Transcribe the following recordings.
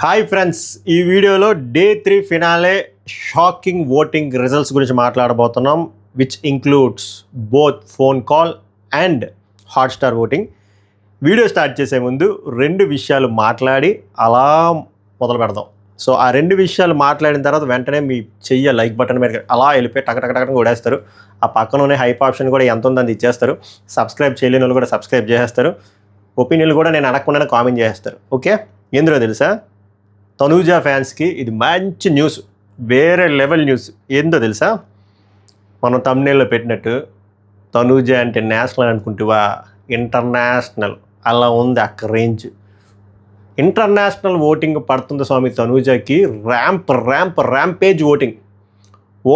Hi friends, ఈ వీడియోలో day 3 finale shocking voting results గురించి మాట్లాడబోతున్నాం, which includes both phone call and Hotstar voting. Video start చేసే ముందు రెండు విషయాలు మాట్లాడి అలా మొదలు పెడదాం. సో ఆ రెండు విషయాలు మాట్లాడిన తర్వాత వెంటనే మీ చెయ్య లైక్ బటన్ మీద అలా వెళ్ళిపోయి టక కొడేస్తారు. ఆ పక్కననే హైప్ ఆప్షన్ కూడా ఎంత ఉందని ఇచ్చేస్తారు. సబ్స్క్రైబ్ చేయలేని వాళ్ళు కూడా సబ్స్క్రైబ్ చేసేస్తారు. ఒపీనియన్లు కూడా నేను అడగకుండానే కామెంట్ చేసేస్తారు. ఓకే, ఎందులో తెలుసా? తనూజా ఫ్యాన్స్కి ఇది మంచి న్యూస్, వేరే లెవెల్ న్యూస్. ఏందో తెలుసా? మనం తమ్నేల్లో పెట్టినట్టు తనూజా అంటే నేషనల్ అనుకుంటువా, ఇంటర్నేషనల్ అలా ఉంది అక్క రేంజ్. ఇంటర్నేషనల్ ఓటింగ్ పడుతుంది స్వామి తనూజాకి. Rampage voting.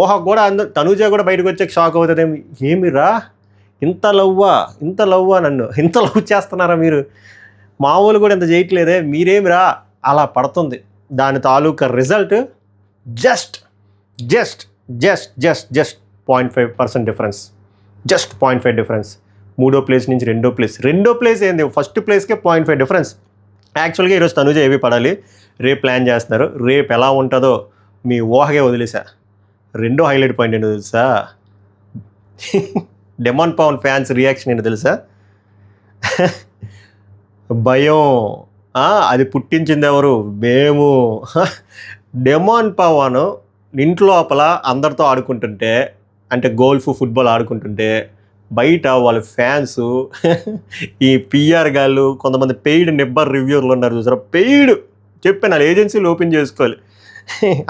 ఊహ కూడా తనూజా కూడా బయటకు వచ్చాక షాక్ అవుతుంది. ఏమిరా ఇంత లవ్వా నన్ను ఇంత లవ్ చేస్తున్నారా మీరు? మామూలు కూడా ఇంత చేయట్లేదే మీరేమిరా? అలా పడుతుంది. దాని తాలూకా result just 0.5% difference. Just 0.5 difference. మూడో ప్లేస్ నుంచి రెండో ప్లేస్ ఏంది, ఫస్ట్ ప్లేస్కే 0.5 డిఫరెన్స్. యాక్చువల్గా ఈరోజు తనూజా ఏవి పడాలి, రేపు ప్లాన్ చేస్తున్నారు. రేపు ఎలా ఉంటుందో మీ ఊహగే వదిలేసా. రెండో హైలైట్ పాయింట్ ఏంటో తెలుసా? డెమాన్ పవన్ ఫ్యాన్స్ రియాక్షన్ ఏంటో తెలుసా? భయం. అది పుట్టించింది ఎవరు? మేము. డెమాన్ పవన్ ఇంట్లోపల అందరితో ఆడుకుంటుంటే, అంటే గోల్ఫ్ ఫుట్బాల్ ఆడుకుంటుంటే, బయట వాళ్ళ ఫ్యాన్స్ ఈ పిఆర్ గాళ్ళు, కొంతమంది పెయిడ్ నిబ్బర్ రివ్యూర్లు ఉన్నారు చూసారా, పెయిడ్ చెప్పాను వాళ్ళ ఏజెన్సీలు ఓపెన్ చేసుకోవాలి.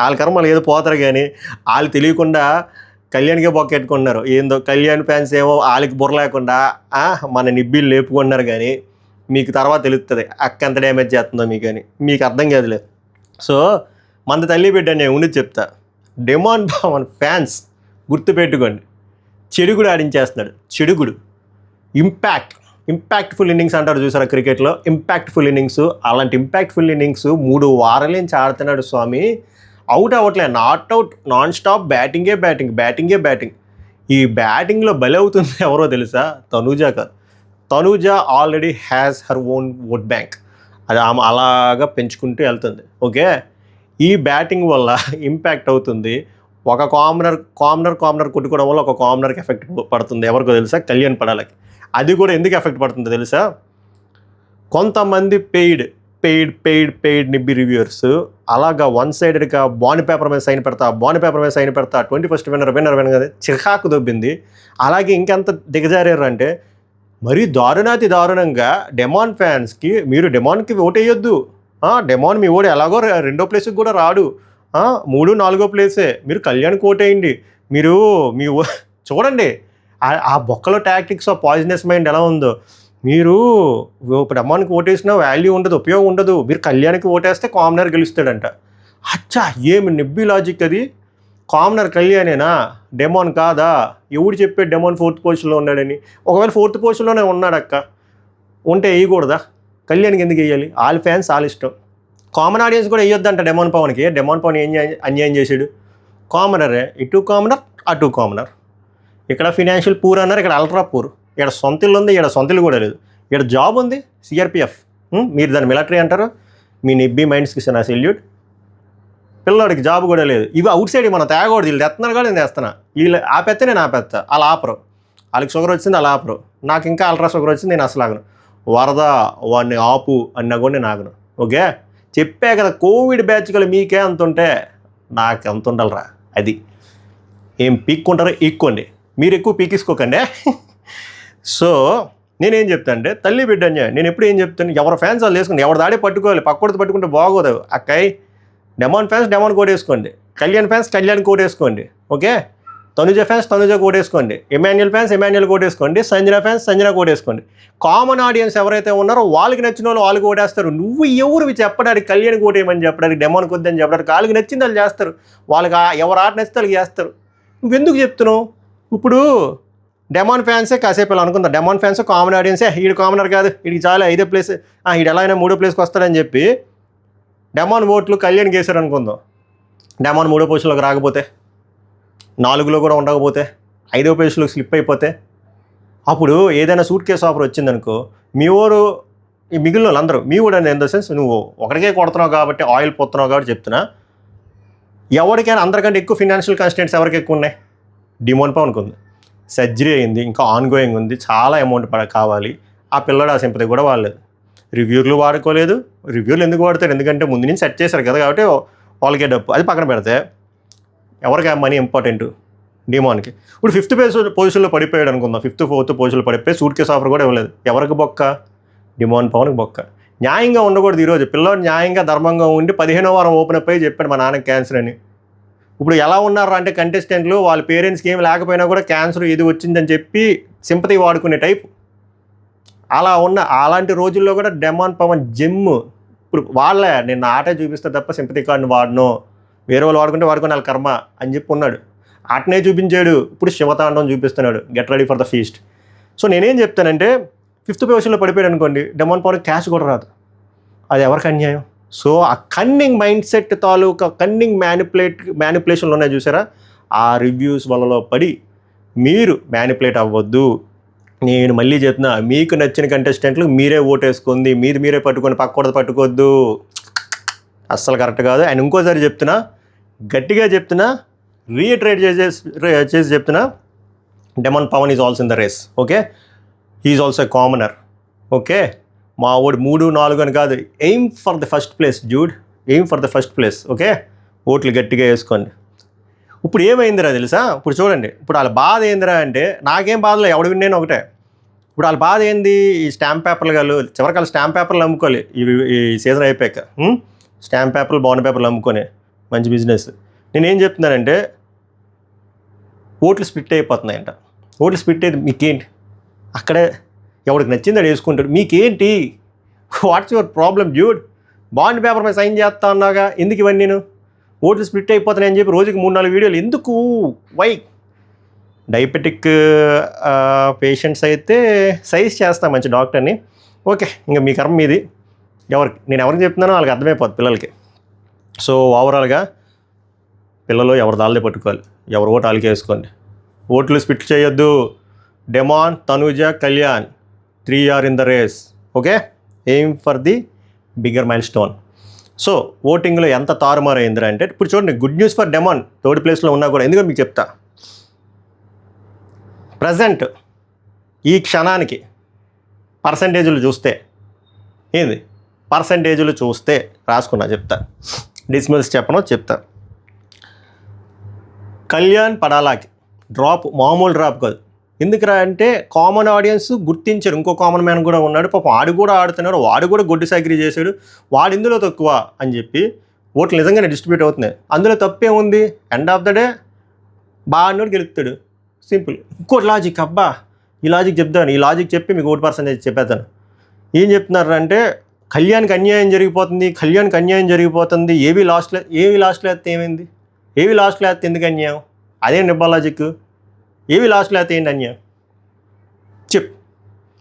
వాళ్ళ కర్మలు ఏదో పోతారు, కానీ వాళ్ళు తెలియకుండా కళ్యాణ్కే బొక్కెట్టుకుంటున్నారు. ఏందో కళ్యాణ్ ఫ్యాన్స్ ఏమో వాళ్ళకి బుర్ర లేకుండా మన నిబ్బీలు లేపుకుంటున్నారు. కానీ మీకు తర్వాత తెలుస్తుంది అక్క ఎంత డ్యామేజ్ చేస్తుందో మీకు, అని మీకు అర్థం కాదులే. సో మన తల్లి బిడ్డ నేను ఉండి చెప్తా, డెమాన్ పవన్ ఫ్యాన్స్ గుర్తుపెట్టుకోండి, చెడుగుడు ఆడించేస్తున్నాడు. చెడుగుడు ఇంపాక్ట్ఫుల్ ఇన్నింగ్స్ అంటారు చూసారా క్రికెట్లో, ఇంపాక్ట్ఫుల్ ఇన్నింగ్స్. అలాంటి ఇంపాక్ట్ఫుల్ ఇన్నింగ్స్ 3 వారాల నుంచి ఆడుతున్నాడు స్వామి. అవుట్ అవ్వట్లే, నాట్ అవుట్, నాన్ స్టాప్ బ్యాటింగే బ్యాటింగ్. ఈ బ్యాటింగ్లో బలి అవుతుంది ఎవరో తెలుసా? తనూజా కాదు. Tanuja already has her own vote bank. అది ఆమె అలాగా పెంచుకుంటూ వెళ్తుంది. ఓకే, ఈ బ్యాటింగ్ వల్ల ఇంపాక్ట్ అవుతుంది. ఒక కామనర్ కొట్టుకోవడం వల్ల ఒక కామనర్కి ఎఫెక్ట్ పడుతుంది. ఎవరికో తెలుసా? కళ్యాణ్ పడాలకి. అది కూడా ఎందుకు ఎఫెక్ట్ పడుతుందో తెలుసా? కొంతమంది పెయిడ్ నిబ్బి రివ్యూవర్స్ అలాగా వన్ సైడెడ్గా బాండ్ పేపర్ మీద సైన్ పెడతా 21st విన్నర్ కదా, చికాకు దొబ్బింది. అలాగే ఇంకెంత దిగజారారు అంటే, మరీ దారుణంగా డెమాన్ ఫ్యాన్స్కి, మీరు డెమాన్కి ఓటేయొద్దు. డెమాన్ మీ ఓడి ఎలాగో రెండో ప్లేస్కి కూడా రాడు, 3, 4 ప్లేసే, మీరు కళ్యాణ్కి ఓటేయండి. మీరు చూడండి ఆ బొక్కలో టాక్టిక్స్ ఆఫ్ పాయిజనస్ మైండ్ ఎలా ఉందో. మీరు ఇప్పుడు డెమాన్కి ఓటేసినా వాల్యూ ఉండదు, ఉపయోగం ఉండదు. మీరు కళ్యాణ్కి ఓటేస్తే కామనర్ గెలుస్తాడంట. అచ్చా, ఏమి నిబ్బి లాజిక్ అది? కామనర్ కళ్యాణేనా, డెమాన్ కాదా? ఎవడు చెప్పాడు డెమాన్ 4th పొజిషన్లో ఉన్నాడని? ఒకవేళ 4th పొజిషన్లోనే ఉన్నాడక్క ఉంటే వేయకూడదా? కళ్యాణ్కి ఎందుకు వేయాలి? వాళ్ళ ఫ్యాన్స్ వాళ్ళ ఇష్టం. కామన్ ఆడియన్స్ కూడా వేయొద్దంట డెమాన్ పవన్కి. డెమాన్ పవన్ ఏం అన్యాయం చేశాడు? కామనరే, ఇటు కామనర్ అటు కామనర్. ఇక్కడ ఫినాన్షియల్ పూర్ అన్నారు, ఇక్కడ అల్ట్రా పూర్. ఇక్కడ సొంతలు ఉంది, ఇక్కడ సొంతలు కూడా లేదు. ఇక్కడ జాబ్ ఉంది, సిఆర్పిఎఫ్. మీరు దాన్ని మిలిటరీ అంటారు. మీ నిబ్బీ మైండ్స్కి నా సెల్యూట్. పిల్లడికి జాబ్ కూడా లేదు. ఇవి అవుట్ సైడ్ మనం తేగకూడదు. వీళ్ళు తెస్తున్నారు కూడా నేను తెస్తున్నా. వీళ్ళు ఆపేస్తే నేను ఆపేస్తా. అలా ఆపరు. వాళ్ళకి షుగర్ వచ్చింది అలా ఆపరు. నాకు ఇంకా అల్ట్రా షుగర్ వచ్చింది, నేను అసలు ఆగను. వరద వాడిని ఆపు అన్నా కూడా నేను ఆగను. ఓకే, చెప్పే కదా, కోవిడ్ బ్యాచ్ గల మీకే అంత ఉంటే నాకు ఎంత ఉండాలరా? అది ఏం పీక్కుంటారో ఈక్కోండి, మీరు ఎక్కువ పీకేసుకోకండి. సో నేనేం చెప్తాను అంటే, తల్లి బిడ్డ నేను ఎప్పుడు ఏం చెప్తాను, ఎవరి ఫ్యాన్స్ వాళ్ళు వేసుకోండి, ఎవరి దాడే పట్టుకోవాలి. పక్కడితో పట్టుకుంటే బాగోదు అక్కయ్. డెమాన్ ఫ్యాన్స్ డెమాన్ కోట్ వేసుకోండి, కళ్యాణ్ ఫ్యాన్స్ కళ్యాణ్ కోట్ వేసుకోండి. ఓకే, తనుజా ఫ్యాన్స్ తనుజా కోట్ వేసుకోండి, ఎమాన్యుల్ ఫ్యాన్స్ ఎమాన్యుల్ కోట్ వేసుకోండి, సంజన ఫ్యాన్స్ సంజన కోట్ వేసుకోండి. కామన్ ఆడియన్స్ ఎవరైతే ఉన్నారో వాళ్ళకి నచ్చిన వాళ్ళు వాళ్ళకి ఓటేస్తారు. నువ్వు ఎవరు చెప్పడానికి కళ్యాణ్ కోట్ వేయమని చెప్పడానికి, డెమాన్ కొద్దని చెప్పడానికి? వాళ్ళకి నచ్చింది వాళ్ళు చేస్తారు. వాళ్ళకి ఎవరు ఆట నచ్చితే వాళ్ళకి చేస్తారు. నువ్వెందుకు చెప్తున్నావు? ఇప్పుడు డెమాన్ ఫ్యాన్సే కాసేపు ఇలా అనుకుందా, డెమాన్ ఫ్యాన్స్ కామన్ ఆడియన్సే, వీడు కామనర్ కాదు, వీడికి చాలా 5వ ప్లేస్, వీడు ఎలా అయినా 3వ ప్లేస్కి వస్తాడని చెప్పి డెమాన్ ఓట్లు కళ్యాణ్కి వేశారు అనుకుందాం. డెమాన్ 3వ పొజిషన్లోకి రాకపోతే, 4లో కూడా ఉండకపోతే, 5వ పొజిషన్లోకి స్లిప్ అయిపోతే, అప్పుడు ఏదైనా సూట్ కేసు ఆఫర్ వచ్చిందనుకో, మీ ఊరు ఈ మిగిలిన వాళ్ళందరూ మీ కూడా ఇన్ ద సెన్స్ నువ్వు ఒకరికే కొడుతున్నావు కాబట్టి ఆయిల్ పోతున్నావు కాబట్టి చెప్తున్నా, ఎవరికైనా అందరికంటే ఎక్కువ ఫినాన్షియల్ కన్స్టెంట్స్ ఎవరికి ఎక్కువ ఉన్నాయి? డిమోన్ పవన్కి ఉంది. సర్జరీ అయింది, ఇంకా ఆన్గోయింగ్ ఉంది, చాలా అమౌంట్ కావాలి. ఆ పిల్లడు ఆ సింపతి కూడా వాడలేదు, రివ్యూలు వాడుకోలేదు. రివ్యూలు ఎందుకు వాడతారు? ఎందుకంటే ముందు నుంచి సెట్ చేశారు కదా, కాబట్టి వాళ్ళకే డబ్బు. అది పక్కన పెడితే ఎవరికి మనీ ఇంపార్టెంట్? డిమోన్కి. ఇప్పుడు 5th పొజిషన్లో పడిపోయాడు అనుకుందాం, 5th 4th పొజిషన్లో పడిపోయి సూట్ కేసు ఆఫర్ కూడా ఇవ్వలేదు. ఎవరికి బొక్క? డిమోన్ పవన్కి బొక్క. న్యాయంగా ఉండకూడదు ఈరోజు. పిల్లవాడు న్యాయంగా ధర్మంగా ఉండి 15వ వారం ఓపెన్ అప్ అయ్యి చెప్పాడు మా నాన్నకి క్యాన్సర్ అని. ఇప్పుడు ఎలా ఉన్నారు అంటే కంటెస్టెంట్లు వాళ్ళ పేరెంట్స్కి ఏమి లేకపోయినా కూడా క్యాన్సర్ ఇది వచ్చిందని చెప్పి సింపతి వాడుకునే టైప్. అలా అలాంటి రోజుల్లో కూడా డిమోన్ పవన్ జిమ్. ఇప్పుడు వాళ్ళే నేను ఆటే చూపిస్తే తప్ప సింపతి కార్డుని వాడను, వేరే వాళ్ళు వాడుకుంటే వాడుకుని వాళ్ళ కర్మ అని చెప్పి ఉన్నాడు. ఆటనే చూపించాడు, ఇప్పుడు శివతాండం చూపిస్తున్నాడు, get ready for the feast. So నేనేం చెప్తానంటే 5th పొజిషన్లో పడిపోయాడు అనుకోండి, డిమోన్ పవన్ క్యాష్ కూడా రాదు. అది ఎవరికి అన్యాయం? సో ఆ కన్నింగ్ మైండ్ సెట్ తాలూకా కన్నింగ్ మ్యానిపులేషన్లు ఉన్నాయి చూసారా, ఆ రివ్యూస్ వలలో పడి మీరు మ్యానిపులేట్ అవ్వద్దు. నేను మళ్ళీ చెప్తున్నా, మీకు నచ్చిన కంటెస్టెంట్లు మీరే ఓటేసుకుంది, మీరే పట్టుకొని పక్కకూడదు, పట్టుకోవద్దు, అస్సలు కరెక్ట్ కాదు. అండ్ ఇంకోసారి చెప్తున్నా, గట్టిగా చెప్తున్నా, రీఇటరేట్ చేసి చెప్తున్నా, Demon Pavan is also in the race. Okay, he is also a commoner. Okay, మా ఓడి 3, 4 అని కాదు, aim for the first place జూడ్, aim for the first place. Okay, ఓట్లు గట్టిగా వేసుకోండి. ఇప్పుడు ఏమైందిరా తెలుసా? ఇప్పుడు చూడండి, ఇప్పుడు వాళ్ళ బాధ ఏందిరా అంటే, నాకేం బాధలో ఎవడు విన్నాను ఒకటే. ఇప్పుడు వాళ్ళ బాధ ఏంది? ఈ స్టాంప్ పేపర్లు కాదు, చివరికి వాళ్ళు స్టాంప్ పేపర్లు అమ్ముకోవాలి ఈ సీజన్ అయిపోయాక. స్టాంప్ పేపర్లు, బాండ్ పేపర్లు అమ్ముకొని మంచి బిజినెస్. నేనేం చెప్తున్నానంటే, ఓట్లు స్ప్లిట్ అయిపోతున్నాయంట. ఓట్లు స్ప్లిట్ అయితే మీకేంటి? అక్కడే ఎవరికి నచ్చింది అది వేసుకుంటాడు, మీకేంటి? What's your problem dude? Bond paper మీద సైన్ చేస్తా ఉన్నాగా, ఎందుకు ఇవన్నీ? నేను ఓట్లు స్ప్లిట్ అయిపోతున్నాయని చెప్పి రోజుకి 3-4 వీడియోలు ఎందుకు? వై? డయాబెటిక్ పేషెంట్స్ అయితే సైజ్ చేస్తా మంచి డాక్టర్ని. ఓకే, ఇంకా మీ కర్మ మీది. నేను ఎవరికి చెప్తున్నానో వాళ్ళకి అర్థమైపోద్ది పిల్లలకి. సో ఓవరాల్గా పిల్లలు ఎవరి దాళ్ళే పట్టుకోవాలి, ఎవరు ఓటు వాళ్ళకి వేసుకోండి. ఓట్లు స్ప్లిట్ చేయొద్దు. Demon, Tanuja, Kalyan 3 are in the race. Okay, aim for the bigger milestone. So ఓటింగ్లో ఎంత తారుమారు అయిందిరా అంటే, ఇప్పుడు చూడండి, good news for demon 3rd ప్లేస్లో ఉన్నా కూడా. ఎందుకంటే మీకు చెప్తా, ప్రజెంట్ ఈ క్షణానికి పర్సంటేజీలు చూస్తే ఏంది, పర్సంటేజీలు చూస్తే రాసుకున్నా, చెప్తా, డిస్మిల్స్ చెప్పను, చెప్తా. కళ్యాణ్ పడాలాకి డ్రాప్ మామూలు డ్రాప్ కాదు. ఎందుకురా అంటే కామన్ ఆడియన్స్ గుర్తించారు. ఇంకో కామన్ మ్యాన్ కూడా ఉన్నాడు, పాపం ఆడు కూడా ఆడుతున్నాడు, వాడు కూడా గొడ్డు సాగిరీ చేశాడు, వాడు ఇందులో తక్కువ అని చెప్పి ఓట్లు నిజంగానే డిస్ట్రిబ్యూట్ అవుతున్నాయి. అందులో తప్పే ఉంది? ఎండ్ ఆఫ్ ద డే బాగా గెలుస్తాడు, సింపుల్. ఇంకోటి లాజిక్, అబ్బా ఈ లాజిక్ చెప్తాను, ఈ లాజిక్ చెప్పి మీకు ఓటు పర్సెంటేజ్ చెప్పేస్తాను. ఏం చెప్తున్నారు అంటే, కళ్యాణ్కి అన్యాయం జరిగిపోతుంది, ఏవి లాస్ట్లో వేస్తే ఏమైంది? ఏవి లాస్ట్లో వేస్తే ఎందుకు అన్యాయం? అదే నిబ్బా లాజిక్. ఏవి లాస్ట్లో వేస్తే ఏంటి అన్యాయం? చెప్పు.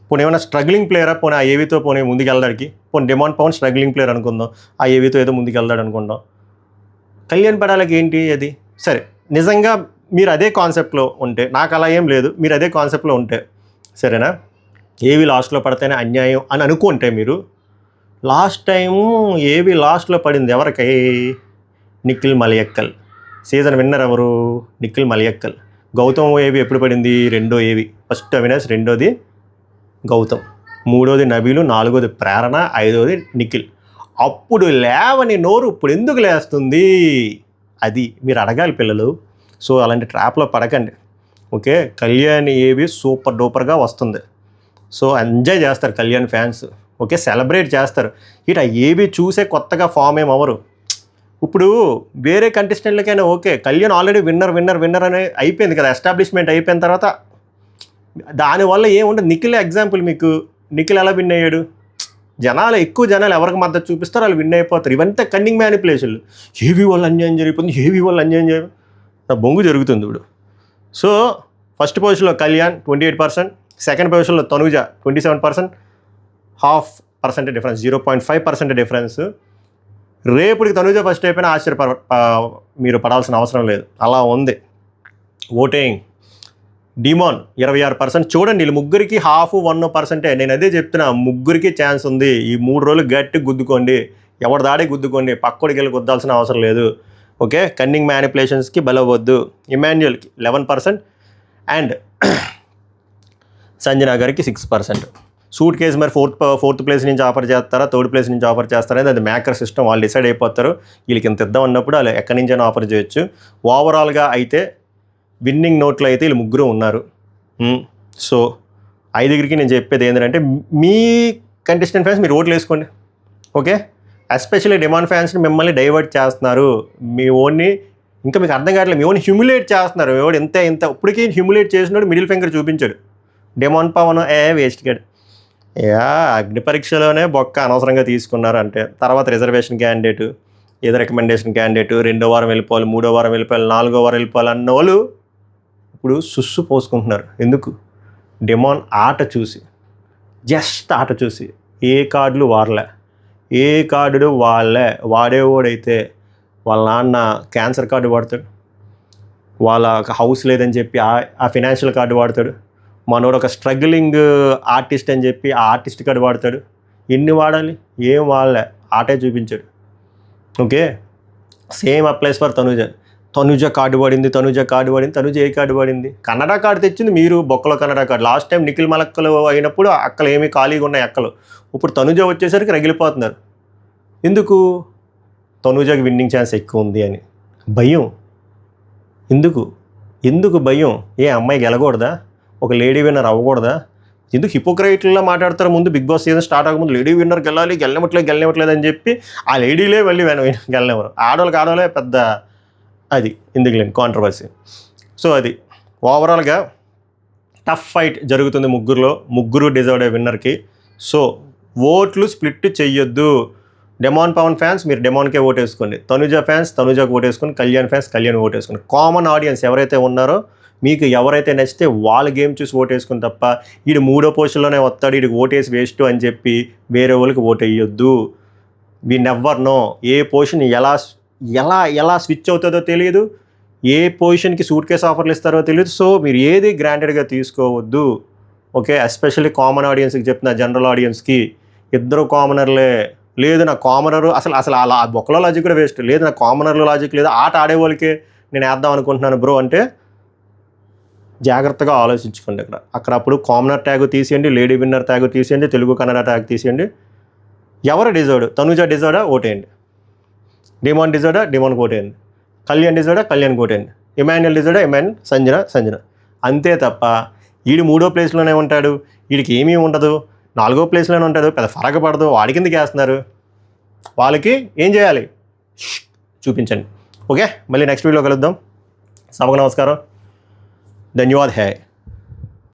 పోనీ ఏమైనా స్ట్రగ్లింగ్ ప్లేయరా? పోనీ ఆ ఏవితో పోనీ ముందుకు వెళ్ళడానికి, పోనీ డిమోన్ పవన్ స్ట్రగ్లింగ్ ప్లేయర్ అనుకుందాం, ఆ ఏవితో ఏదో ముందుకు వెళ్దాడు అనుకుందాం. కళ్యాణ్ పడాలకి ఏంటి అది? సరే, నిజంగా మీరు అదే కాన్సెప్ట్లో ఉంటే, నాకు అలా ఏం లేదు, మీరు అదే కాన్సెప్ట్లో ఉంటే సరేనా, ఏవి లాస్ట్లో పడితేనే అన్యాయం అని అనుకుంటే, మీరు లాస్ట్ టైము ఏవి లాస్ట్లో పడింది ఎవరికి? నిఖిల్ మలయక్కల్. సీజన్ విన్నర్ ఎవరు? నిఖిల్ మలయక్కల్. గౌతమ్ ఏవి ఎప్పుడు పడింది? 2వ ఏవి. ఫస్ట్ అవినాష్, 2వది గౌతమ్, 3వది నబీలు, 4వది ప్రేరణ, 5వది నిఖిల్. అప్పుడు లేవని నోరు ఇప్పుడు ఎందుకు లేస్తుంది? అది మీరు అడగాలి పిల్లలు. సో అలాంటి ట్రాప్లో పడకండి. ఓకే, కళ్యాణ్ ఏవి సూపర్ డూపర్గా వస్తుంది. సో ఎంజాయ్ చేస్తారు కళ్యాణ్ ఫ్యాన్స్. ఓకే, సెలబ్రేట్ చేస్తారు. ఇట ఏవి చూసే కొత్తగా ఫామ్ ఏమవరు. ఇప్పుడు వేరే కంటెస్టెంట్లకైనా ఓకే, కళ్యాణ్ ఆల్రెడీ విన్నర్ అని అయిపోయింది కదా, ఎస్టాబ్లిష్మెంట్ అయిపోయిన తర్వాత దానివల్ల ఏముండదు. నిఖిల్ ఎగ్జాంపుల్ మీకు, నిఖిల్ ఎలా విన్ అయ్యాడు? ఎక్కువ జనాలు ఎవరికి మద్దతు చూపిస్తారో వాళ్ళు విన్ అయిపోతారు. ఇవంతా కన్నింగ్ మ్యానిపులేషన్లు. ఏవి వాళ్ళు అన్యాయం జరిగిపోతుంది, నా బొంగు జరుగుతుంది ఇప్పుడు. సో ఫస్ట్ పొజిషన్లో కళ్యాణ్ 28%, సెకండ్ పొజిషన్లో తనూజ 27%, 0.5% డిఫరెన్స్, 0.5% డిఫరెన్స్. రేపుడికి తనూజ ఫస్ట్ అయిపోయినా మీరు పడాల్సిన అవసరం లేదు, అలా ఉంది ఓటింగ్. డిమాన్ 26%. చూడండి వీళ్ళు ముగ్గురికి 1% నేను అదే చెప్తున్నా, ముగ్గురికి ఛాన్స్ ఉంది. ఈ 3 రోజులు గట్టి గుద్దుకోండి, ఎవరి దాడి గుద్దుకోండి, పక్కోడికి వెళ్ళి గుద్దాల్సిన అవసరం లేదు. ఓకే, కన్నింగ్ మ్యానిపులేషన్స్కి బలవద్దు. ఇమాన్యుయల్కి 11% అండ్ సంజనా గారికి 6%. సూట్ కేసు మరి ఫోర్త్ ప్లేస్ నుంచి ఆఫర్ చేస్తారా, థర్డ్ ప్లేస్ నుంచి ఆఫర్ చేస్తారా అది మేకర్ సిస్టమ్, వాళ్ళు డిసైడ్ అయిపోతారు. వీళ్ళకి ఇంత ఇద్దాం అన్నప్పుడు వాళ్ళు ఎక్కడి నుంచైనా ఆఫర్ చేయొచ్చు. ఓవరాల్గా అయితే విన్నింగ్ నోట్లో అయితే వీళ్ళు ముగ్గురు ఉన్నారు. సో ఐదుగురికి నేను చెప్పేది ఏంటంటే, మీ కంటెస్టెంట్ ఫ్యాన్స్ మీరు ఓట్లు వేసుకోండి. ఓకే, ఎస్పెషల్లీ డిమాండ్ ఫ్యాన్స్ని మిమ్మల్ని డైవర్ట్ చేస్తున్నారు. మీ ఓన్ని ఇంకా మీకు అర్థం కావట్లేదు, మీ ఓన్ని హ్యూమిలేట్ చేస్తున్నారు. మీ ఓడి ఇంత ఇప్పటికీ హ్యూమిలేట్ చేసినాడు, మిడిల్ ఫింగర్ చూపించాడు. డిమాండ్ పవన్ వేస్ట్ గడ్ అగ్ని పరీక్షలోనే బొక్క అనవసరంగా తీసుకున్నారు అంటే, తర్వాత రిజర్వేషన్ క్యాండిడేటు, ఏదో రికమెండేషన్ క్యాండిడేటు, 2వ వారం వెళ్ళిపోవాలి, 3వ వారం వెళ్ళిపోవాలి, 4వ వారం వెళ్ళిపోవాలి అన్న వాళ్ళు ఇప్పుడు సుస్సు పోసుకుంటున్నారు. ఎందుకు? డిమాండ్ ఆట చూసి, జస్ట్ ఆట చూసి. ఏ కార్డులు వాడలే, ఏ కార్డు వాడేవాడైతే వాళ్ళ నాన్న క్యాన్సర్ కార్డు వాడతాడు, వాళ్ళ హౌస్ లేదని చెప్పి ఆ ఫినాన్షియల్ కార్డు వాడతాడు. మనోడు ఒక స్ట్రగ్లింగ్ ఆర్టిస్ట్ అని చెప్పి ఆ ఆర్టిస్ట్ కార్డు వాడతాడు. ఎన్ని వాడాలి? ఏం వాడలే, ఆటే చూపించాడు. Okay, same applies for Tanuja card పడింది. తనుజ ఏ కార్డు పడింది? కన్నడ కార్డు తెచ్చింది మీరు, బొక్కలో Kannada card. Last time Nikhil మలక్కలు అయినప్పుడు అక్కలు ఏమీ ఖాళీగా ఉన్నాయి అక్కలు. ఇప్పుడు తనుజ వచ్చేసరికి రగిలిపోతున్నారు. ఎందుకు? తనుజకి విన్నింగ్ ఛాన్స్ ఎక్కువ ఉంది అని భయం. ఎందుకు భయం? ఏ అమ్మాయి గెలకూడదా? ఒక లేడీ విన్నర్ అవ్వకూడదా? ఎందుకు హిపోక్రైట్లా మాట్లాడతారు? ముందు బిగ్ బాస్ సీజన్ స్టార్ట్ అవ్వకముందు లేడీ విన్నర్ గెలవట్లేదు అని చెప్పి ఆ లేడీలే వెళ్ళి గెలనివ్వరు. ఆడవాళ్ళే పెద్ద అది ఎందుకులేండి కాంట్రవర్సీ. సో అది ఓవరాల్గా టఫ్ ఫైట్ జరుగుతుంది ముగ్గురు డిజర్వ్డ్ విన్నర్కి. సో ఓట్లు స్ప్లిట్ చెయ్యొద్దు. డిమాండ్ పవన్ ఫ్యాన్స్ మీరు డిమాండ్కే ఓటేసుకోండి, తనుజ ఫ్యాన్స్ తనుజకు ఓటేసుకోండి, కళ్యాణ్ ఫ్యాన్స్ కళ్యాణ్ ఓటేసుకోండి. కామన్ ఆడియన్స్ ఎవరైతే ఉన్నారో మీకు ఎవరైతే నచ్చితే వాళ్ళ గేమ్ చూసి ఓటేసుకుని తప్ప వీడు 3వ పొజిషన్లోనే వస్తాడు, వీడికి ఓటేసి వేస్ట్ అని చెప్పి వేరే వాళ్ళకి ఓటు వేయొద్దు. We never know A position ఎలా స్విచ్ అవుతుందో తెలియదు, ఏ పొజిషన్కి సూట్ కేస్ ఆఫర్లు ఇస్తారో తెలియదు. సో మీరు ఏది గ్రాంటెడ్గా తీసుకోవద్దు. ఓకే, ఎస్పెషల్లీ కామన్ ఆడియన్స్కి చెప్తున్నా, జనరల్ ఆడియన్స్కి ఇద్దరు కామనర్లే. లేదు నా కామనరు అసలు అలా బొక్కలో లాజిక్ కూడా వేస్ట్. లేదు నా కామనర్లో లాజిక్ లేదు, ఆట ఆడేవాళ్ళకే నేను వేద్దాం అనుకుంటున్నాను బ్రో అంటే జాగ్రత్తగా ఆలోచించుకోండి. అక్కడ అప్పుడు కామనర్ ట్యాగ్ తీసేయండి, లేడీ విన్నర్ ట్యాగ్ తీసేయండి, తెలుగు కన్నడ ట్యాగ్ తీసేయండి. ఎవరు డిజర్వ్డ్? తనుజ డిజర్వ్డా ఓటేయండి, డిమాండ్ డిజర్వ్డా డిమాండ్కి ఓటేయండి, కళ్యాణ్ డిజర్వ్డా కళ్యాణ్కి ఓటేయండి, ఇమాన్యుయల్ డిజర్వ్డా ఇమాన్యుయల్, సంజన. అంతే తప్ప వీడు 3వ ప్లేస్లోనే ఉంటాడు, వీడికి ఏమీ ఉండదు, 4వ ప్లేస్లోనే ఉంటాడు, పెద్ద ఫరక పడదు, వాడి కిందకి వేస్తున్నారు. వాళ్ళకి ఏం చేయాలి చూపించండి. ఓకే, మళ్ళీ నెక్స్ట్ వీడియోలో కలుద్దాం. సభకు నమస్కారం, ధన్యవాద్ హై.